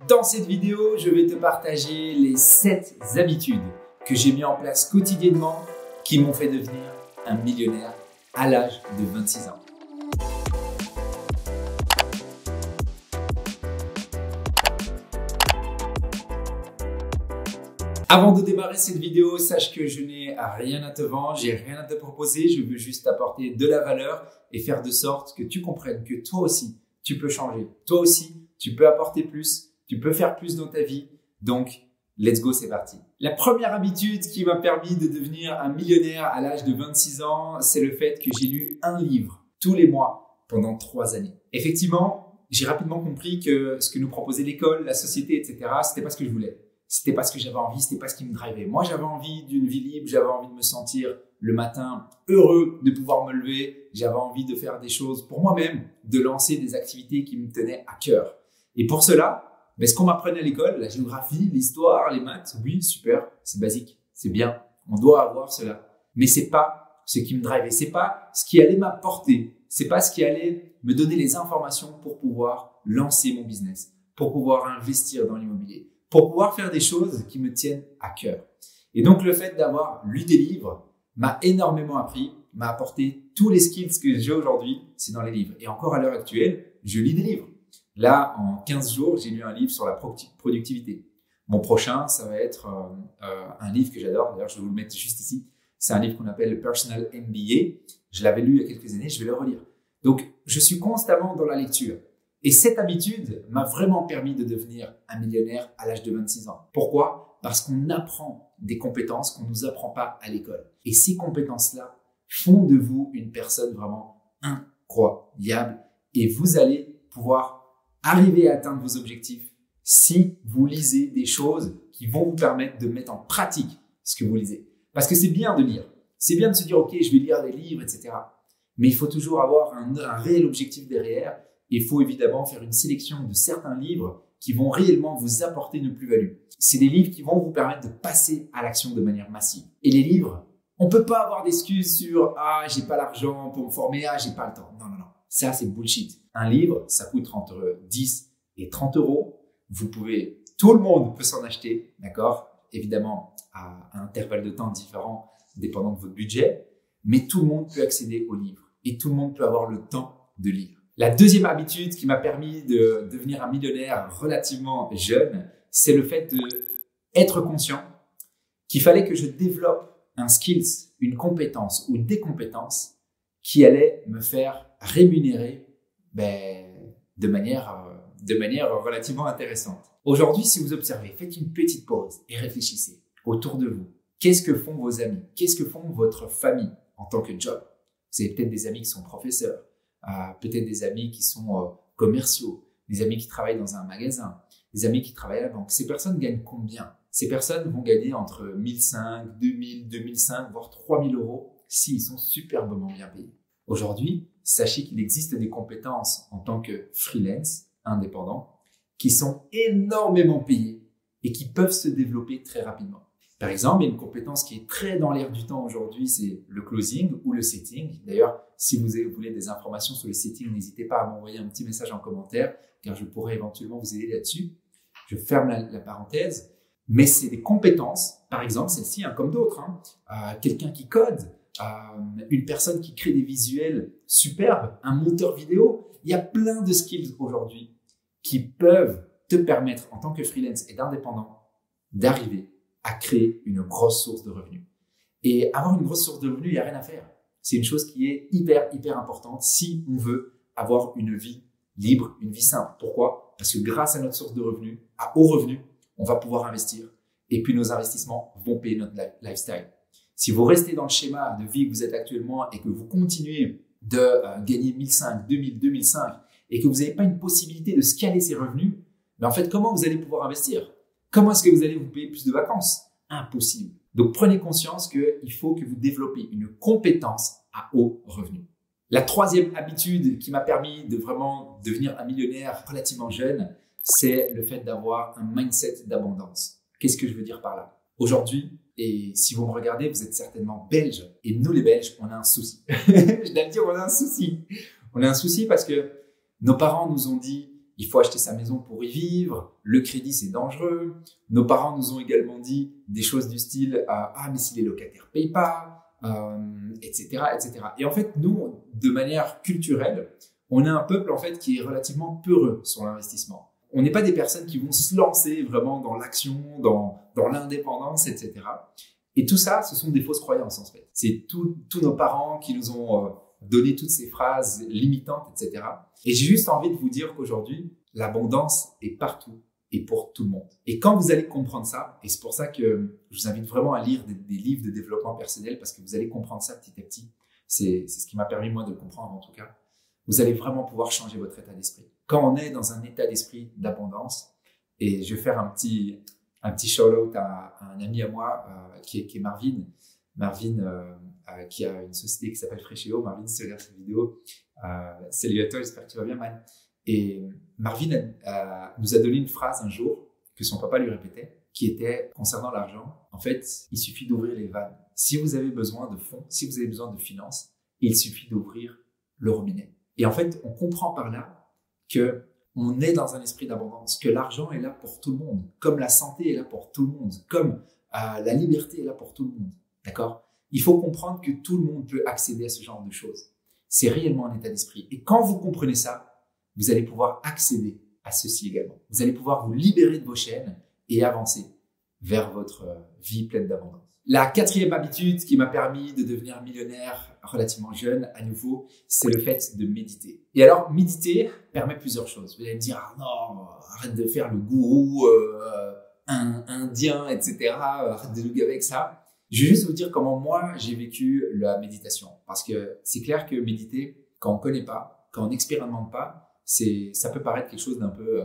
Dans cette vidéo, je vais te partager les 7 habitudes que j'ai mis en place quotidiennement qui m'ont fait devenir un millionnaire à l'âge de 26 ans. Avant de démarrer cette vidéo, sache que je n'ai rien à te vendre, j'ai rien à te proposer, je veux juste t'apporter de la valeur et faire de sorte que tu comprennes que toi aussi, tu peux changer. Toi aussi, tu peux apporter plus, tu peux faire plus dans ta vie. Donc, let's go, c'est parti. La première habitude qui m'a permis de devenir un millionnaire à l'âge de 26 ans, c'est le fait que j'ai lu un livre tous les mois pendant 3 années. Effectivement, j'ai rapidement compris que ce que nous proposait l'école, la société, etc., c'était pas ce que je voulais. C'était pas ce que j'avais envie, c'était pas ce qui me drivait. Moi, j'avais envie d'une vie libre, j'avais envie de me sentir le matin heureux de pouvoir me lever, j'avais envie de faire des choses pour moi-même, de lancer des activités qui me tenaient à cœur. Et pour cela, ce qu'on m'apprenait à l'école, la géographie, l'histoire, les maths, oui, super, c'est basique, c'est bien, on doit avoir cela. Mais c'est pas ce qui me drivait, c'est pas ce qui allait m'apporter, c'est pas ce qui allait me donner les informations pour pouvoir lancer mon business, pour pouvoir investir dans l'immobilier, pour pouvoir faire des choses qui me tiennent à cœur. Et donc, le fait d'avoir lu des livres m'a énormément appris, m'a apporté tous les skills que j'ai aujourd'hui, c'est dans les livres. Et encore à l'heure actuelle, je lis des livres. Là, en 15 jours, j'ai lu un livre sur la productivité. Mon prochain, ça va être un livre que j'adore. D'ailleurs, je vais vous le mettre juste ici. C'est un livre qu'on appelle le Personal MBA. Je l'avais lu il y a quelques années, je vais le relire. Donc, je suis constamment dans la lecture. Et cette habitude m'a vraiment permis de devenir un millionnaire à l'âge de 26 ans. Pourquoi? Parce qu'on apprend des compétences qu'on ne nous apprend pas à l'école. Et ces compétences-là font de vous une personne vraiment incroyable. Et vous allez pouvoir arriver à atteindre vos objectifs si vous lisez des choses qui vont vous permettre de mettre en pratique ce que vous lisez. Parce que c'est bien de lire. C'est bien de se dire, OK, je vais lire des livres, etc. Mais il faut toujours avoir un réel objectif derrière. Il faut évidemment faire une sélection de certains livres qui vont réellement vous apporter une plus-value. C'est des livres qui vont vous permettre de passer à l'action de manière massive. Et les livres, on peut pas avoir d'excuses sur « Ah, j'ai pas l'argent pour me former, ah, j'ai pas le temps ». Non. Ça, c'est bullshit. Un livre, ça coûte entre 10 et 30 euros. Tout le monde peut s'en acheter, d'accord? Évidemment, à un intervalle de temps différent, dépendant de votre budget. Mais tout le monde peut accéder aux livres. Et tout le monde peut avoir le temps de lire. La deuxième habitude qui m'a permis de devenir un millionnaire relativement jeune, c'est le fait d'être conscient qu'il fallait que je développe un skills, une compétence ou des compétences qui allaient me faire rémunérer de manière relativement intéressante. Aujourd'hui, si vous observez, faites une petite pause et réfléchissez autour de vous. Qu'est-ce que font vos amis? Qu'est-ce que font votre famille en tant que job? Vous avez peut-être des amis qui sont professeurs. Peut-être des amis qui sont commerciaux, des amis qui travaillent dans un magasin, des amis qui travaillent à la banque. Ces personnes gagnent combien? Ces personnes vont gagner entre 1005, 2000, 2005, voire 3000 euros s'ils sont superbement bien payés. Aujourd'hui, sachez qu'il existe des compétences en tant que freelance, indépendant, qui sont énormément payées et qui peuvent se développer très rapidement. Par exemple, il y a une compétence qui est très dans l'air du temps aujourd'hui, c'est le closing ou le setting. D'ailleurs, si vous voulez des informations sur le setting, n'hésitez pas à m'envoyer un petit message en commentaire, car je pourrais éventuellement vous aider là-dessus. Je ferme la parenthèse. Mais c'est des compétences, par exemple celle-ci, comme d'autres, quelqu'un qui code, une personne qui crée des visuels superbes, un monteur vidéo. Il y a plein de skills aujourd'hui qui peuvent te permettre, en tant que freelance et d'indépendant, d'arriver à créer une grosse source de revenus. Et avoir une grosse source de revenus, il n'y a rien à faire. C'est une chose qui est hyper importante si on veut avoir une vie libre, une vie simple. Pourquoi? Parce que grâce à notre source de revenus, à haut revenu, on va pouvoir investir. Et puis nos investissements vont payer notre lifestyle. Si vous restez dans le schéma de vie que vous êtes actuellement et que vous continuez de gagner 1005, 2000, 2005 et que vous n'avez pas une possibilité de scaler ces revenus, en fait, comment vous allez pouvoir investir? Comment est-ce que vous allez vous payer plus de vacances? Impossible. Donc, prenez conscience qu'il faut que vous développez une compétence à haut revenu. La troisième habitude qui m'a permis de vraiment devenir un millionnaire relativement jeune, c'est le fait d'avoir un mindset d'abondance. Qu'est-ce que je veux dire par là? Aujourd'hui, et si vous me regardez, vous êtes certainement belge. Et nous, les Belges, on a un souci. Je dois le dire, on a un souci. On a un souci parce que nos parents nous ont dit il faut acheter sa maison pour y vivre, le crédit c'est dangereux. Nos parents nous ont également dit des choses du style ah mais si les locataires payent pas, etc., etc. Et en fait, nous, de manière culturelle, on est un peuple en fait qui est relativement peureux sur l'investissement. On n'est pas des personnes qui vont se lancer vraiment dans l'action, dans l'indépendance, etc. Et tout ça, ce sont des fausses croyances en fait. C'est tous nos parents qui nous ont donné toutes ces phrases limitantes, etc. Et j'ai juste envie de vous dire qu'aujourd'hui, l'abondance est partout et pour tout le monde. Et quand vous allez comprendre ça, et c'est pour ça que je vous invite vraiment à lire des livres de développement personnel, parce que vous allez comprendre ça petit à petit. C'est ce qui m'a permis moi de le comprendre en tout cas. Vous allez vraiment pouvoir changer votre état d'esprit. Quand on est dans un état d'esprit d'abondance, et je vais faire un petit shout-out à un ami à moi qui est Marvin. Marvin, qui a une société qui s'appelle Freshéo. Marvin, si tu regardes cette vidéo, salut à toi, j'espère que tu vas bien, man. Et Marvin nous a donné une phrase un jour que son papa lui répétait, qui était concernant l'argent. En fait, il suffit d'ouvrir les vannes. Si vous avez besoin de fonds, si vous avez besoin de finances, il suffit d'ouvrir le robinet. Et en fait, on comprend par là que on est dans un esprit d'abondance, que l'argent est là pour tout le monde, comme la santé est là pour tout le monde, comme la liberté est là pour tout le monde. D'accord ? Il faut comprendre que tout le monde peut accéder à ce genre de choses. C'est réellement un état d'esprit. Et quand vous comprenez ça, vous allez pouvoir accéder à ceci également. Vous allez pouvoir vous libérer de vos chaînes et avancer vers votre vie pleine d'abondance. La quatrième habitude qui m'a permis de devenir millionnaire relativement jeune, à nouveau, c'est le fait de méditer. Et alors, méditer permet plusieurs choses. Vous allez me dire, ah non, arrête de faire le gourou indien, etc. Arrête de nous gaver avec ça. Je vais juste vous dire comment moi, j'ai vécu la méditation. Parce que c'est clair que méditer, quand on connaît pas, quand on n'expérimente pas, ça peut paraître quelque chose d'un peu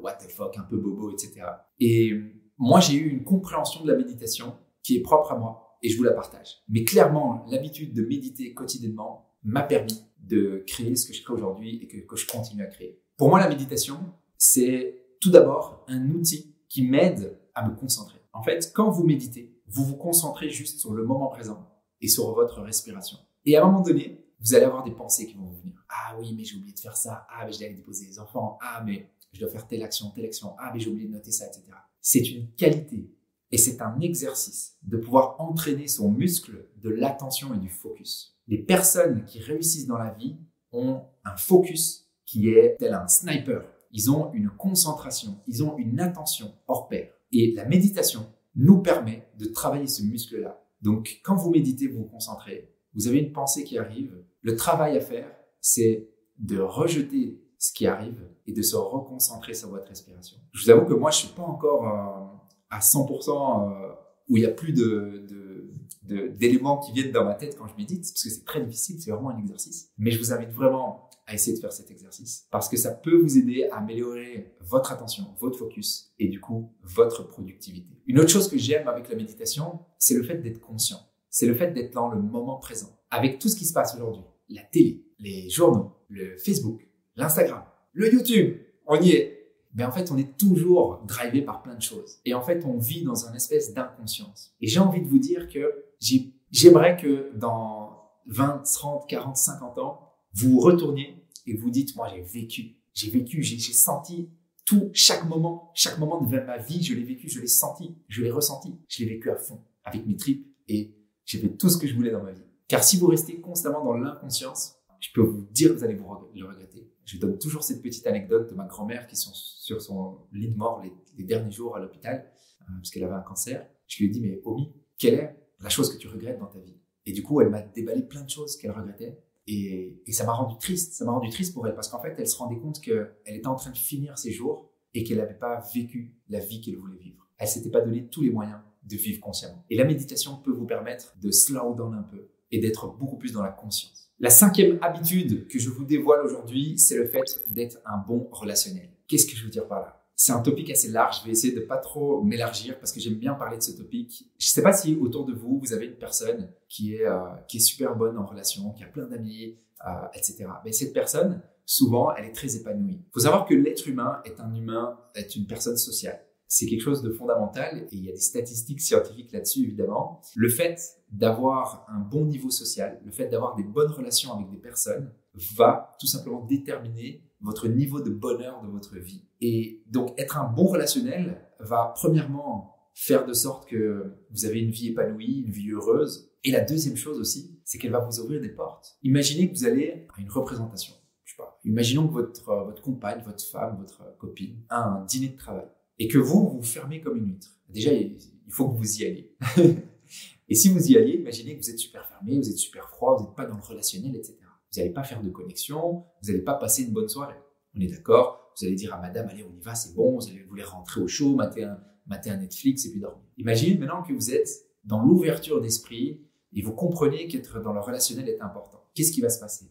what the fuck, un peu bobo, etc. Et moi, j'ai eu une compréhension de la méditation qui est propre à moi et je vous la partage. Mais clairement, l'habitude de méditer quotidiennement m'a permis de créer ce que je crée aujourd'hui et que je continue à créer. Pour moi, la méditation, c'est tout d'abord un outil qui m'aide à me concentrer. En fait, quand vous méditez, vous vous concentrez juste sur le moment présent et sur votre respiration. Et à un moment donné, vous allez avoir des pensées qui vont vous venir. Ah oui, mais j'ai oublié de faire ça. Ah, mais je dois aller déposer les enfants. Ah, mais je dois faire telle action, telle action. Ah, mais j'ai oublié de noter ça, etc. C'est une qualité et c'est un exercice de pouvoir entraîner son muscle de l'attention et du focus. Les personnes qui réussissent dans la vie ont un focus qui est tel un sniper. Ils ont une concentration, ils ont une attention hors pair. Et la méditation nous permet de travailler ce muscle-là. Donc, quand vous méditez, vous vous concentrez, vous avez une pensée qui arrive. Le travail à faire, c'est de rejeter ce qui arrive et de se reconcentrer sur votre respiration. Je vous avoue que moi, je suis pas encore à 100% où il y a plus d'éléments qui viennent dans ma tête quand je médite, parce que c'est très difficile, c'est vraiment un exercice. Mais je vous invite vraiment à essayer de faire cet exercice parce que ça peut vous aider à améliorer votre attention, votre focus et du coup, votre productivité. Une autre chose que j'aime avec la méditation, c'est le fait d'être conscient. C'est le fait d'être dans le moment présent. Avec tout ce qui se passe aujourd'hui, la télé, les journaux, le Facebook, l'Instagram, le YouTube, on y est. Mais en fait, on est toujours drivé par plein de choses. Et en fait, on vit dans une espèce d'inconscience. Et j'ai envie de vous dire que j'aimerais que dans 20, 30, 40, 50 ans, vous vous retourniez et vous dites, moi, j'ai senti tout, chaque moment de ma vie, je l'ai vécu, je l'ai senti, je l'ai ressenti, je l'ai vécu à fond, avec mes tripes et j'ai fait tout ce que je voulais dans ma vie. Car si vous restez constamment dans l'inconscience, je peux vous dire que vous allez le regretter. Je donne toujours cette petite anecdote de ma grand-mère qui est sur son lit de mort les derniers jours à l'hôpital, parce qu'elle avait un cancer. Je lui ai dit, mais Omi, quelle est la chose que tu regrettes dans ta vie? Et du coup, elle m'a déballé plein de choses qu'elle regrettait. Et ça m'a rendu triste. Ça m'a rendu triste pour elle parce qu'en fait, elle se rendait compte qu'elle était en train de finir ses jours et qu'elle n'avait pas vécu la vie qu'elle voulait vivre. Elle s'était pas donné tous les moyens de vivre consciemment. Et la méditation peut vous permettre de slow down un peu et d'être beaucoup plus dans la conscience. La 5e habitude que je vous dévoile aujourd'hui, c'est le fait d'être un bon relationnel. Qu'est-ce que je veux dire par là? C'est un topic assez large, je vais essayer de pas trop m'élargir parce que j'aime bien parler de ce topic. Je sais pas si autour de vous, vous avez une personne qui est super bonne en relation, qui a plein d'amis, etc. Mais cette personne, souvent, elle est très épanouie. Il faut savoir que l'être humain est une personne sociale. C'est quelque chose de fondamental et il y a des statistiques scientifiques là-dessus, évidemment. Le fait d'avoir un bon niveau social, le fait d'avoir des bonnes relations avec des personnes va tout simplement déterminer votre niveau de bonheur de votre vie. Et donc, être un bon relationnel va premièrement faire de sorte que vous avez une vie épanouie, une vie heureuse. Et la deuxième chose aussi, c'est qu'elle va vous ouvrir des portes. Imaginez que vous allez à une représentation. Je sais pas. Imaginons que votre compagne, votre femme, votre copine a un dîner de travail et que vous vous fermez comme une huître. Déjà, il faut que vous y alliez. Et si vous y alliez, imaginez que vous êtes super fermé, vous êtes super froid, vous n'êtes pas dans le relationnel, etc. Vous n'allez pas faire de connexion, vous n'allez pas passer une bonne soirée. On est d'accord? Vous allez dire à madame, allez, on y va, c'est bon, vous allez vouloir rentrer au chaud, mater un Netflix et puis dormir. Imaginez maintenant que vous êtes dans l'ouverture d'esprit et vous comprenez qu'être dans le relationnel est important. Qu'est-ce qui va se passer?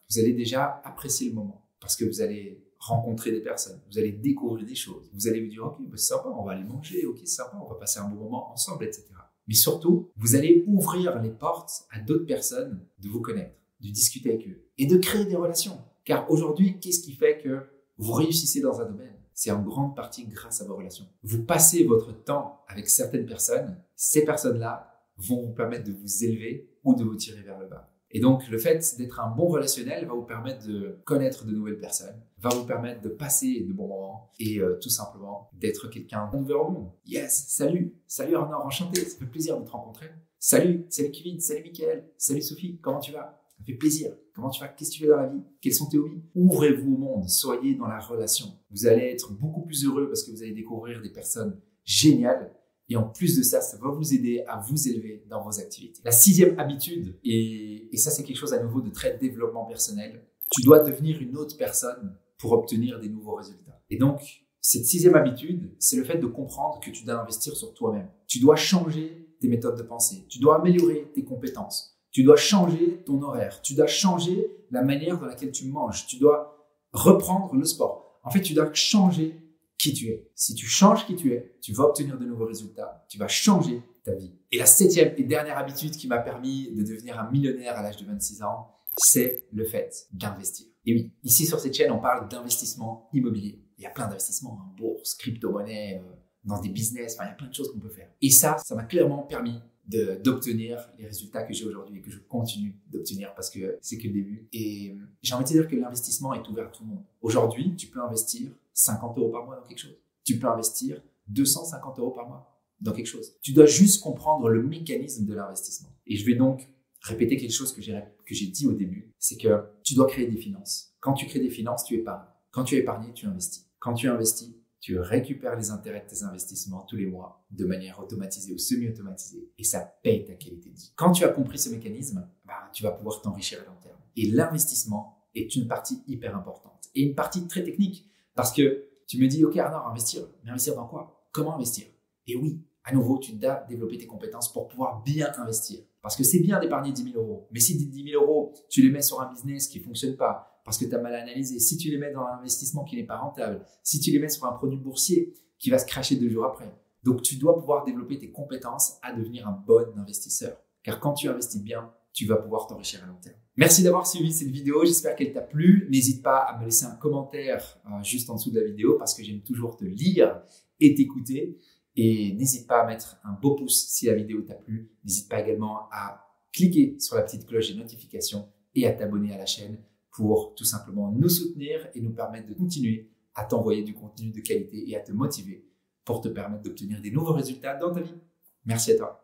Vous allez déjà apprécier le moment parce que vous allez rencontrer des personnes, vous allez découvrir des choses, vous allez vous dire, ok, c'est sympa, on va aller manger, ok, c'est sympa, on va passer un bon moment ensemble, etc. Mais surtout, vous allez ouvrir les portes à d'autres personnes de vous connaître, de discuter avec eux et de créer des relations. Car aujourd'hui, qu'est-ce qui fait que vous réussissez dans un domaine? C'est en grande partie grâce à vos relations. Vous passez votre temps avec certaines personnes, ces personnes-là vont vous permettre de vous élever ou de vous tirer vers le bas. Et donc, le fait d'être un bon relationnel va vous permettre de connaître de nouvelles personnes, va vous permettre de passer de bons moments et tout simplement d'être quelqu'un d'ouvert au monde. Yes, salut Arnaud, enchanté, ça fait plaisir de te rencontrer. Salut Kevin, salut Mickaël, salut Sophie, comment tu vas? Ça fait plaisir. Comment tu vas? Qu'est-ce que tu fais dans la vie? Quels sont tes hobbies? Ouvrez-vous au monde, soyez dans la relation. Vous allez être beaucoup plus heureux parce que vous allez découvrir des personnes géniales. Et en plus de ça, ça va vous aider à vous élever dans vos activités. La 6e habitude, et ça c'est quelque chose à nouveau de très développement personnel, tu dois devenir une autre personne pour obtenir des nouveaux résultats. Et donc, cette 6e habitude, c'est le fait de comprendre que tu dois investir sur toi-même. Tu dois changer tes méthodes de pensée. Tu dois améliorer tes compétences. Tu dois changer ton horaire. Tu dois changer la manière dans laquelle tu manges. Tu dois reprendre le sport. En fait, tu dois changer qui tu es. Si tu changes qui tu es, tu vas obtenir de nouveaux résultats. Tu vas changer ta vie. Et la 7e et dernière habitude qui m'a permis de devenir un millionnaire à l'âge de 26 ans, c'est le fait d'investir. Et oui, ici sur cette chaîne, on parle d'investissement immobilier. Il y a plein d'investissements en bourse, crypto-monnaie, dans des business, il y a plein de choses qu'on peut faire. Et ça m'a clairement permis d'obtenir les résultats que j'ai aujourd'hui et que je continue d'obtenir parce que c'est que le début. Et j'ai envie de te dire que l'investissement est ouvert à tout le monde. Aujourd'hui, tu peux investir 50 € par mois dans quelque chose. Tu peux investir 250 € par mois dans quelque chose. Tu dois juste comprendre le mécanisme de l'investissement. Et je vais donc répéter quelque chose que j'ai dit au début, c'est que tu dois créer des finances. Quand tu crées des finances, tu épargnes. Quand tu as épargné, tu investis. Quand tu investis, tu récupères les intérêts de tes investissements tous les mois de manière automatisée ou semi-automatisée et ça paye ta qualité de vie. Quand tu as compris ce mécanisme, tu vas pouvoir t'enrichir à long terme. Et l'investissement est une partie hyper importante et une partie très technique parce que tu me dis, ok Arnaud, investir, mais investir dans quoi? Comment investir? Et oui, à nouveau, tu dois développer tes compétences pour pouvoir bien investir. Parce que c'est bien d'épargner 10 000 €. Mais si 10 000 €, tu les mets sur un business qui ne fonctionne pas, parce que tu as mal analysé, si tu les mets dans un investissement qui n'est pas rentable, si tu les mets sur un produit boursier qui va se cracher 2 jours après. Donc, tu dois pouvoir développer tes compétences à devenir un bon investisseur. Car quand tu investis bien, tu vas pouvoir t'enrichir à long terme. Merci d'avoir suivi cette vidéo. J'espère qu'elle t'a plu. N'hésite pas à me laisser un commentaire juste en dessous de la vidéo parce que j'aime toujours te lire et t'écouter. Et n'hésite pas à mettre un beau pouce si la vidéo t'a plu. N'hésite pas également à cliquer sur la petite cloche des notifications et à t'abonner à la chaîne pour tout simplement nous soutenir et nous permettre de continuer à t'envoyer du contenu de qualité et à te motiver pour te permettre d'obtenir des nouveaux résultats dans ta vie. Merci à toi.